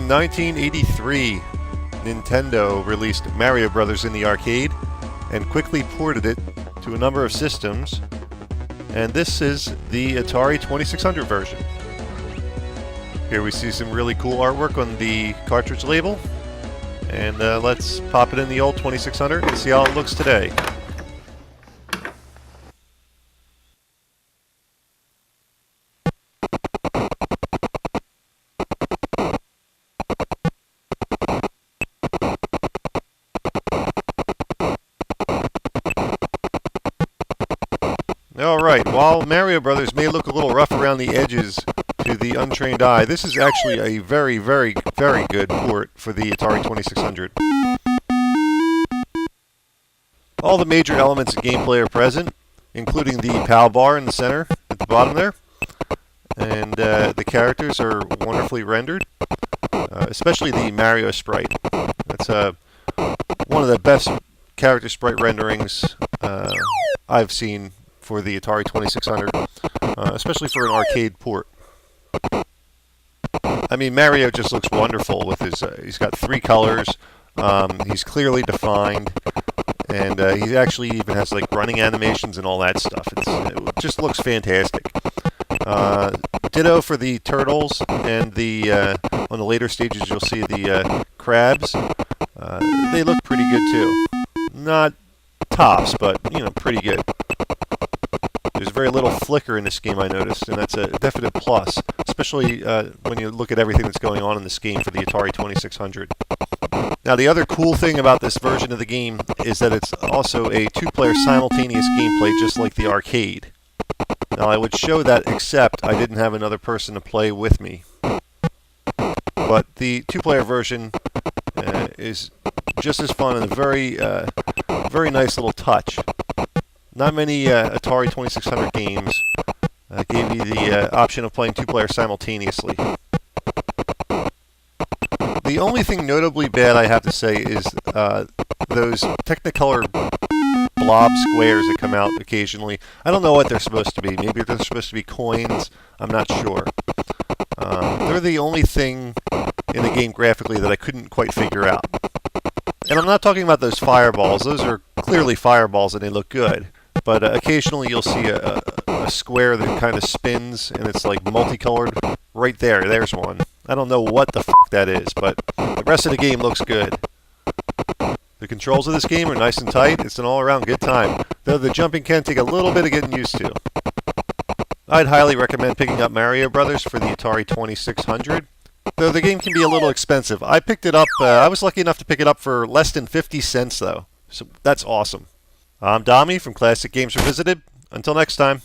in 1983, Nintendo released Mario Brothers in the arcade and quickly ported it to a number of systems, and this is the Atari 2600 version. Here we see some really cool artwork on the cartridge label, and let's pop it in the old 2600 and see how it looks today. Alright, while Mario Brothers may look a little rough around the edges to the untrained eye, this is actually a very, very, very good port for the Atari 2600. All the major elements of gameplay are present, including the PAL bar in the center at the bottom there, and the characters are wonderfully rendered, especially the Mario sprite. That's one of the best character sprite renderings I've seen for the Atari 2600, especially for an arcade port. I mean, Mario just looks wonderful with his, he's got 3 colors, he's clearly defined, and he actually even has like running animations and all that stuff. It just looks fantastic. Ditto for the turtles, and on the later stages you'll see the crabs. They look pretty good too. Not tops, but you know, pretty good. There's very little flicker in this game, I noticed, and that's a definite plus, especially when you look at everything that's going on in this game for the Atari 2600. Now, the other cool thing about this version of the game is that it's also a 2-player simultaneous gameplay, just like the arcade. Now, I would show that, except I didn't have another person to play with me. But the 2-player version is just as fun and a very, very nice little touch. Not many Atari 2600 games gave you the option of playing 2-player simultaneously. The only thing notably bad, I have to say, is those Technicolor blob squares that come out occasionally. I don't know what they're supposed to be. Maybe they're supposed to be coins. I'm not sure. They're the only thing in the game graphically that I couldn't quite figure out. And I'm not talking about those fireballs. Those are clearly fireballs and they look good. But occasionally you'll see a square that kind of spins and it's like multicolored. Right there, there's one. I don't know what the fuck that is, but the rest of the game looks good. The controls of this game are nice and tight. It's an all-around good time, though the jumping can take a little bit of getting used to. I'd highly recommend picking up Mario Brothers for the Atari 2600, though the game can be a little expensive. I picked it up, I was lucky enough to pick it up for less than 50 cents though, so that's awesome. I'm Dommy from Classic Games Revisited. Until next time.